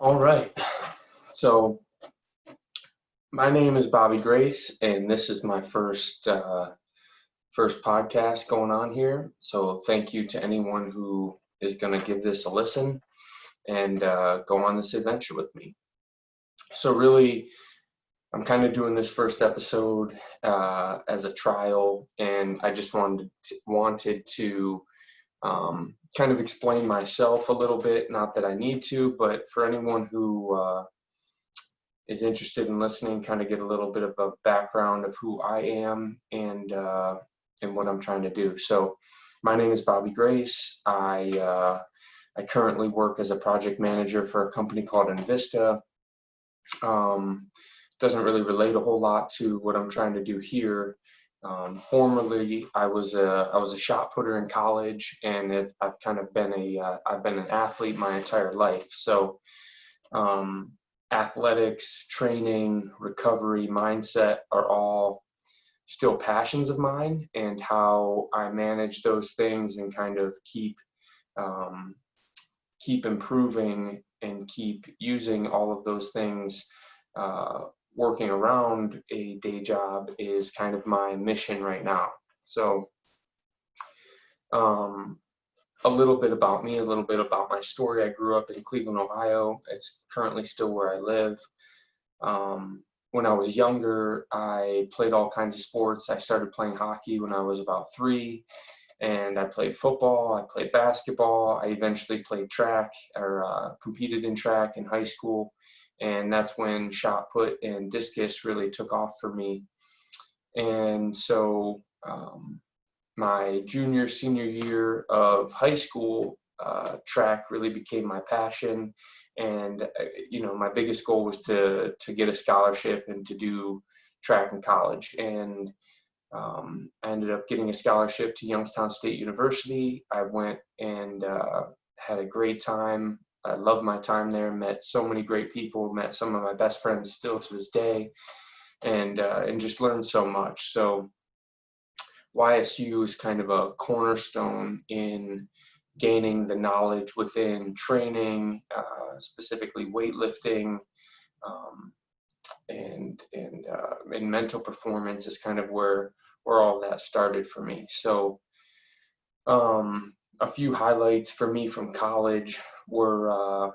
All right. So my name is Bobby Grace, and this is my first podcast going on here. So thank you to anyone who is going to give this a listen and go on this adventure with me. So really, I'm kind of doing this first episode as a trial, and I just wanted to kind of explain myself a little bit. Not that I need to, but for anyone who is interested in listening, kind of get a little bit of a background of who I am and what I'm trying to do. So, my name is Bobby Grace. I currently work as a project manager for a company called Invista. Doesn't really relate a whole lot to what I'm trying to do here. Formerly, I was a shot putter in college, and I've kind of been I've been an athlete my entire life. So. Athletics, training, recovery, mindset are all still passions of mine, and how I manage those things and kind of keep improving and keep using all of those things, working around a day job is kind of my mission right now. So um, a little bit about me, a little bit about my story. I grew up in Cleveland, Ohio. It's currently still where I live. When I was younger, I played all kinds of sports. I started playing hockey when I was about 3, and I played football. I played basketball. I eventually played track or competed in track in high school, and that's when shot put and discus really took off for me. And so my junior, senior year of high school, track really became my passion. And, my biggest goal was to get a scholarship and to do track in college. And I ended up getting a scholarship to Youngstown State University. I went and had a great time. I loved my time there, met so many great people, met some of my best friends still to this day, and just learned so much. So YSU is kind of a cornerstone in gaining the knowledge within training, specifically weightlifting, um, and mental performance is kind of where all that started for me. So a few highlights for me from college were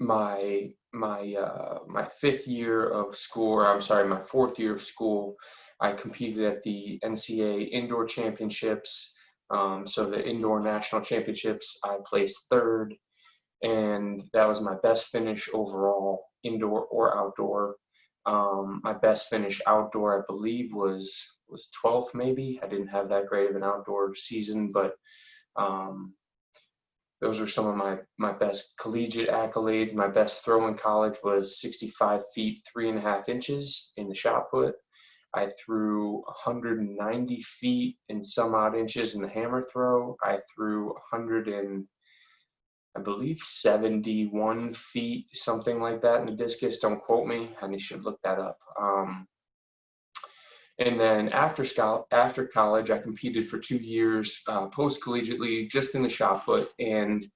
my fifth year of school, or I'm sorry, my fourth year of school. I competed at the NCAA Indoor Championships. So the Indoor National Championships, I placed third, and that was my best finish overall, indoor or outdoor. My best finish outdoor, I believe, was 12th maybe. I didn't have that great of an outdoor season, but um, those were some of my best collegiate accolades. My best throw in college was 65 feet 3.5 inches in the shot put. I threw 190 feet and some odd inches in the hammer throw. I threw 100 and I believe 71 feet, something like that in the discus. Don't quote me. I should look that up. And then after college, I competed for 2 years post-collegiately just in the shot put. And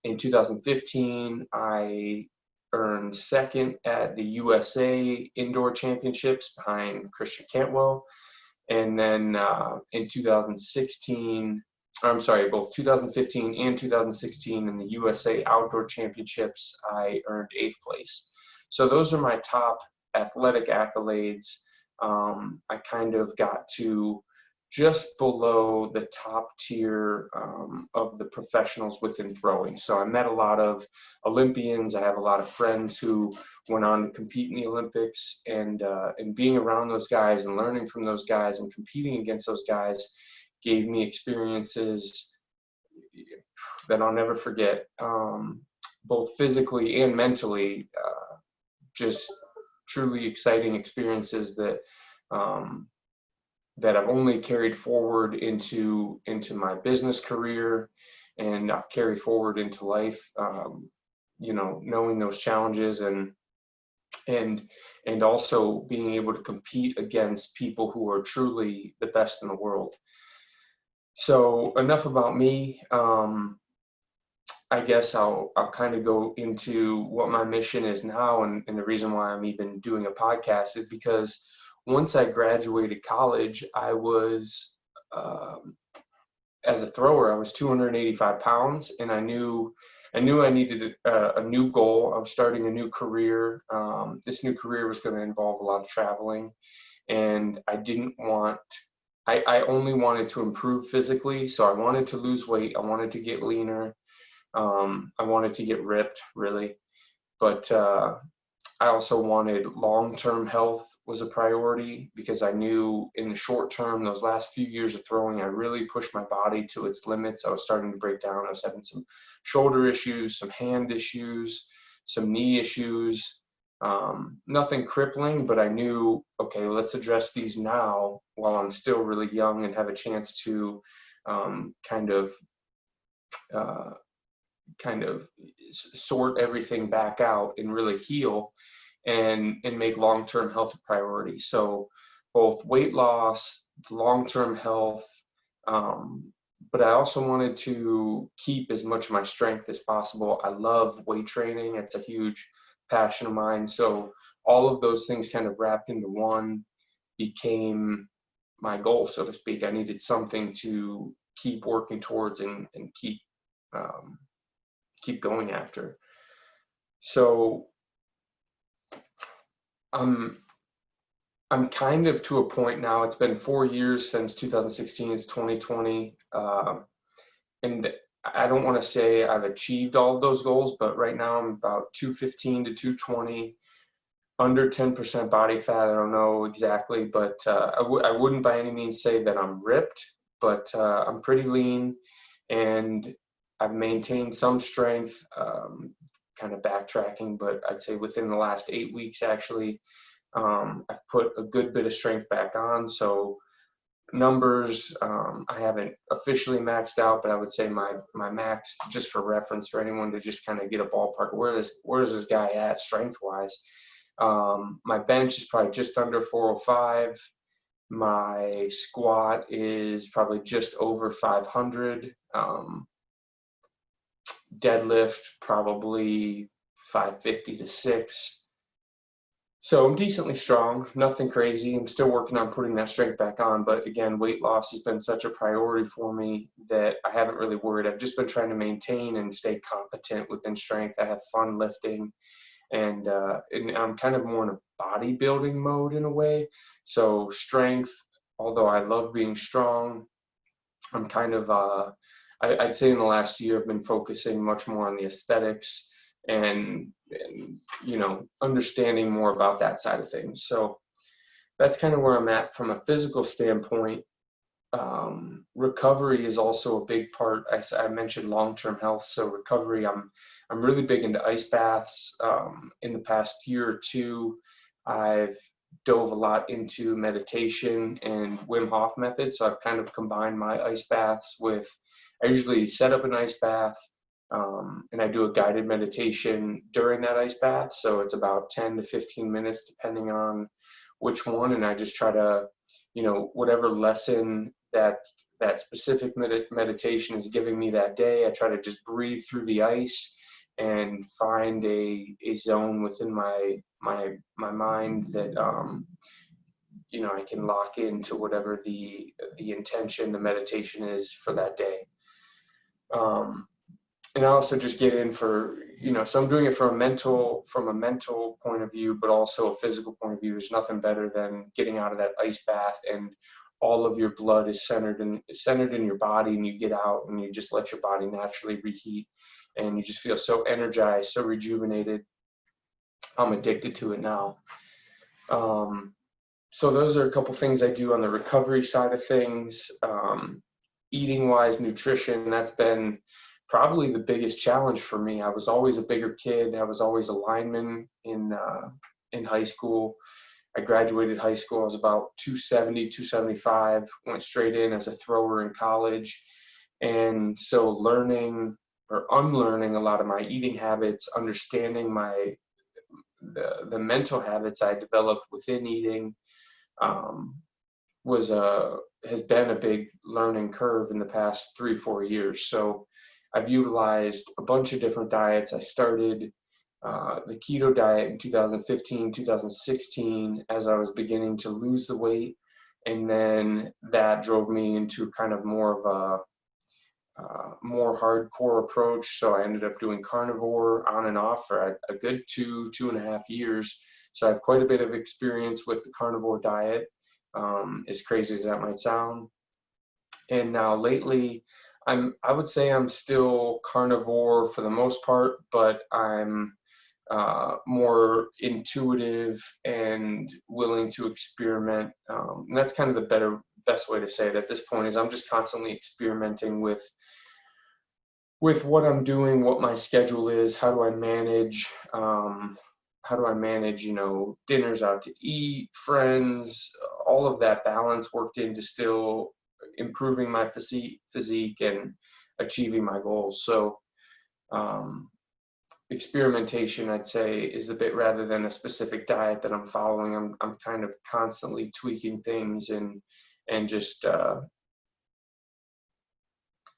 in 2015, I earned second at the USA Indoor Championships behind Christian Cantwell. And then in 2016, I'm sorry, both 2015 and 2016 in the USA Outdoor Championships, I earned 8th place. So those are my top athletic accolades. I kind of got to just below the top tier of the professionals within throwing. So I met a lot of Olympians. I have a lot of friends who went on to compete in the Olympics, and being around those guys and learning from those guys and competing against those guys gave me experiences that I'll never forget, both physically and mentally. Just truly exciting experiences that I've only carried forward into my business career, and I've carried forward into life. Knowing those challenges and also being able to compete against people who are truly the best in the world. So enough about me. I guess I'll kind of go into what my mission is now, and the reason why I'm even doing a podcast is because once I graduated college, I was um, as a thrower, I was 285 pounds, and I needed a new goal. I was starting a new career. This new career was going to involve a lot of traveling, and I didn't want. I only wanted to improve physically, so I wanted to lose weight. I wanted to get leaner. I wanted to get ripped, really, but I also wanted long-term health was a priority because I knew in the short term, those last few years of throwing, I really pushed my body to its limits. I was starting to break down. I was having some shoulder issues, some hand issues, some knee issues. Nothing crippling, but I knew, okay, let's address these now while I'm still really young and have a chance to um, kind of uh, sort everything back out and really heal and make long-term health a priority. So both weight loss, long-term health, but I also wanted to keep as much of my strength as possible. I love weight training. It's a huge passion of mine. So all of those things kind of wrapped into one became my goal, so to speak. I needed something to keep working towards and um, keep going after. So I'm kind of to a point now. It's been 4 years since 2016. It's 2020, and I don't want to say I've achieved all of those goals, but right now I'm about 215 to 220, under 10% body fat. I don't know exactly, but I wouldn't by any means say that I'm ripped, but I'm pretty lean, and I've maintained some strength. Kind of backtracking, but I'd say within the last 8 weeks, actually, I've put a good bit of strength back on. So numbers, I haven't officially maxed out, but I would say my max, just for reference, for anyone to just kind of get a ballpark, where is this guy at strength wise? My bench is probably just under 405. My squat is probably just over 500. Deadlift probably 550 to 6. So I'm decently strong, nothing crazy. I'm still working on putting that strength back on, but again, weight loss has been such a priority for me that I haven't really worried. I've just been trying to maintain and stay competent within strength. I have fun lifting, and I'm kind of more in a bodybuilding mode in a way. So strength, although I love being strong, I'm kind of I'd say in the last year I've been focusing much more on the aesthetics and understanding more about that side of things. So that's kind of where I'm at from a physical standpoint. Recovery is also a big part. I mentioned long-term health, so recovery. I'm really big into ice baths. In the past year or two, I've dove a lot into meditation and Wim Hof method. So I've kind of combined my ice baths with. I usually set up an ice bath, and I do a guided meditation during that ice bath. So it's about 10 to 15 minutes, depending on which one, and I just try to, whatever lesson that specific meditation is giving me that day, I try to just breathe through the ice and find a zone within my mind that I can lock into whatever the intention, the meditation is for that day. And I also just get in for, so I'm doing it from a mental point of view, but also a physical point of view. There's nothing better than getting out of that ice bath and all of your blood is centered in your body, and you get out and you just let your body naturally reheat, and you just feel so energized, so rejuvenated. I'm addicted to it now. So those are a couple things I do on the recovery side of things. Eating wise, nutrition, that's been probably the biggest challenge for me. I was always a bigger kid. I was always a lineman in high school. I graduated high school. I was about 270, 275, went straight in as a thrower in college. And so learning or unlearning a lot of my eating habits, understanding the mental habits I developed within eating, has been a big learning curve in the past 3-4 years. So I've utilized a bunch of different diets. I started the keto diet in 2015, 2016, as I was beginning to lose the weight. And then that drove me into kind of more of a more hardcore approach. So I ended up doing carnivore on and off for a good 2.5 years. So I have quite a bit of experience with the carnivore diet, as crazy as that might sound. And now lately, I would say I'm still carnivore for the most part, but I'm more intuitive and willing to experiment. And that's kind of the best way to say it at this point, is I'm just constantly experimenting with what I'm doing, what my schedule is, how do I manage, dinners out to eat, friends, all of that balance worked into still improving my physique and achieving my goals. So experimentation, I'd say, is the bit, rather than a specific diet that I'm following. I'm kind of constantly tweaking things and just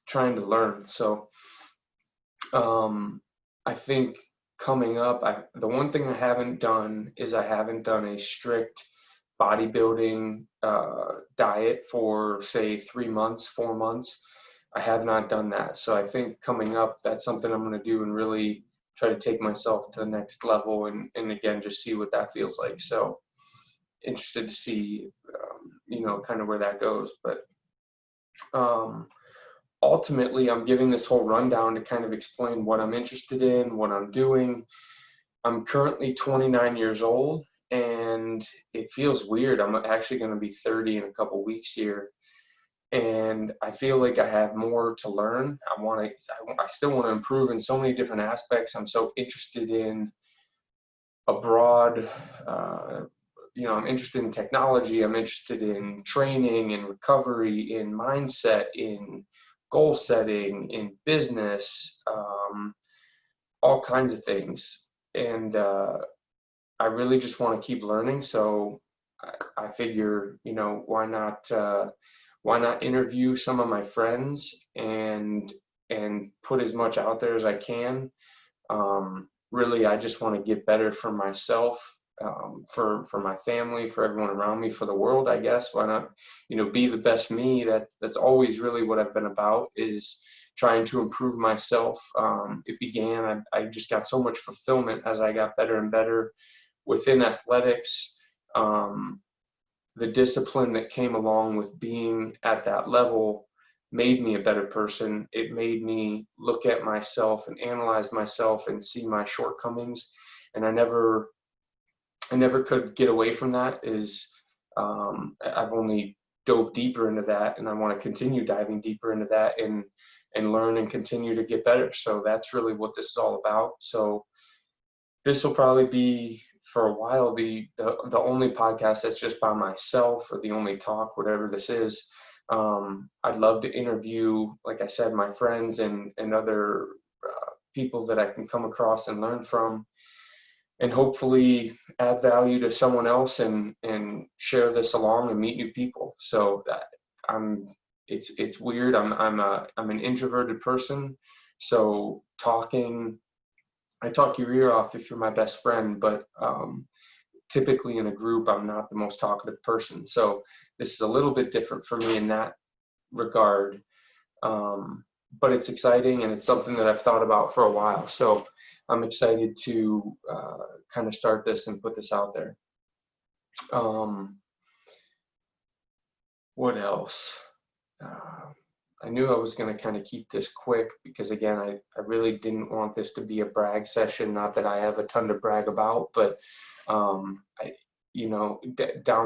trying to learn. So I think coming up, the one thing I haven't done is I haven't done a strict bodybuilding diet for, say, 3 months, 4 months. I have not done that. So I think coming up, that's something I'm going to do and really try to take myself to the next level, and again, just see what that feels like. So interested to see, kind of where that goes. But ultimately, I'm giving this whole rundown to kind of explain what I'm interested in, what I'm doing. I'm currently 29 years old, and it feels weird. I'm actually going to be 30 in a couple weeks here. And I feel like I have more to learn. I still want to improve in so many different aspects. I'm so interested in a broad, I'm interested in technology. I'm interested in training and recovery, in mindset, in goal setting, in business, all kinds of things. And I really just want to keep learning. So I figure, why not interview some of my friends and put as much out there as I can. Really, I just want to get better for myself, for my family, for everyone around me, for the world, I guess. Why not, be the best me? That's always really what I've been about, is trying to improve myself. It began, I just got so much fulfillment as I got better and better within athletics. The discipline that came along with being at that level made me a better person. It made me look at myself and analyze myself and see my shortcomings. And I never could get away from that. I've only dove deeper into that, and I want to continue diving deeper into that and learn and continue to get better. So that's really what this is all about. So this will probably be, for a while, the only podcast that's just by myself, or the only talk, whatever this is. I'd love to interview, like I said, my friends and other people that I can come across and learn from, and hopefully add value to someone else and share this along and meet new people. So it's weird. I'm an introverted person, so I talk your ear off if you're my best friend, but typically in a group, I'm not the most talkative person. So this is a little bit different for me in that regard. But it's exciting, and it's something that I've thought about for a while. So I'm excited to kind of start this and put this out there. What else? I knew I was going to kind of keep this quick because, again, I really didn't want this to be a brag session. Not that I have a ton to brag about, but down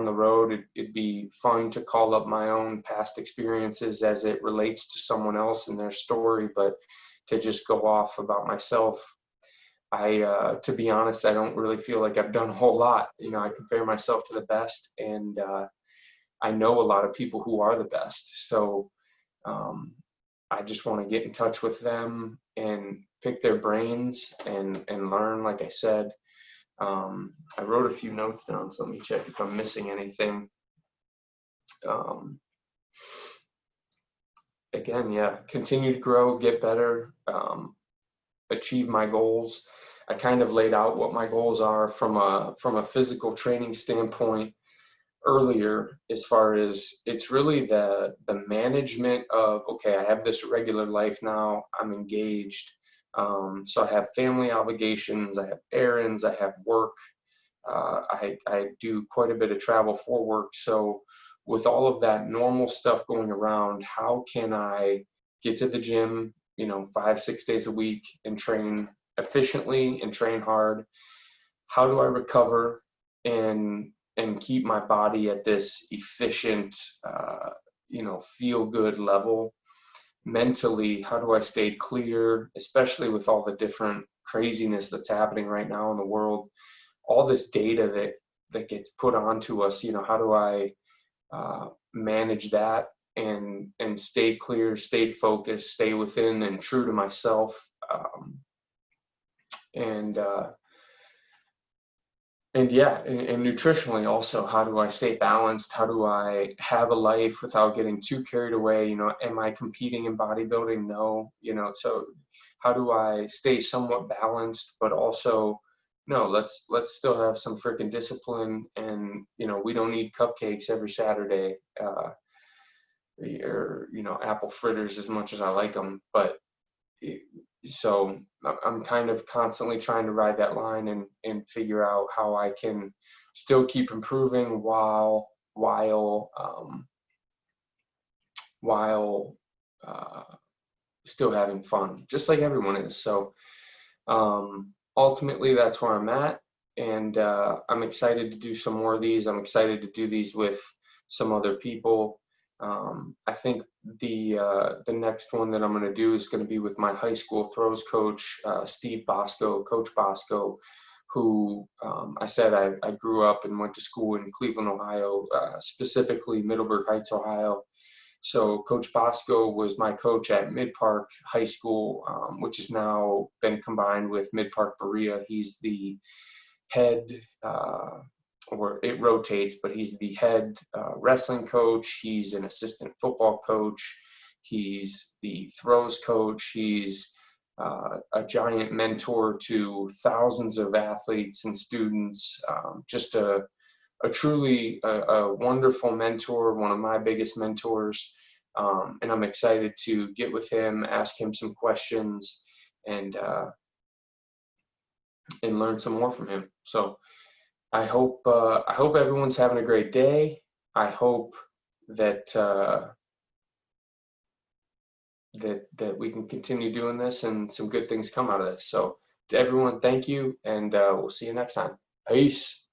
the road, it'd be fun to call up my own past experiences as it relates to someone else and their story. But to just go off about myself, to be honest, I don't really feel like I've done a whole lot. I compare myself to the best, and I know a lot of people who are the best. So I just want to get in touch with them and pick their brains and learn, like I said. I wrote a few notes down, so let me check if I'm missing anything. again, yeah, continue to grow, get better, achieve my goals. I kind of laid out what my goals are from a physical training standpoint earlier, as far as it's really the management of, okay, I have this regular life now, I'm engaged, so I have family obligations, I have errands, I have work, I do quite a bit of travel for work. So with all of that normal stuff going around, how can I get to the gym, 5, 6 days a week and train efficiently and train hard? How do I recover and keep my body at this efficient, feel good level? Mentally, how do I stay clear, especially with all the different craziness that's happening right now in the world? All this data that gets put onto us, how do I manage that and stay clear, stay focused, stay within and true to myself, and yeah, and nutritionally also, how do I stay balanced? How do I have a life without getting too carried away? Am I competing in bodybuilding? No. So how do I stay somewhat balanced, but also, no, let's still have some freaking discipline, and we don't need cupcakes every Saturday, or apple fritters, as much as I like them, but so I'm kind of constantly trying to ride that line and figure out how I can still keep improving while uh, still having fun, just like everyone is. So ultimately, that's where I'm at, and I'm excited to do some more of these. I'm excited to do these with some other people. I think the next one that I'm going to do is going to be with my high school throws coach, Steve Bosco, Coach Bosco, who I said I grew up and went to school in Cleveland, Ohio, specifically Middleburg Heights, Ohio. So Coach Bosco was my coach at Mid Park High School, which has now been combined with Mid Park Berea. He's the head, or it rotates, but he's the head wrestling coach. He's an assistant football coach. He's the throws coach. He's a giant mentor to thousands of athletes and students. Just a truly a wonderful mentor, one of my biggest mentors. And I'm excited to get with him, ask him some questions, and learn some more from him. So I hope everyone's having a great day. I hope that that we can continue doing this and some good things come out of this. So to everyone, thank you, and we'll see you next time. Peace.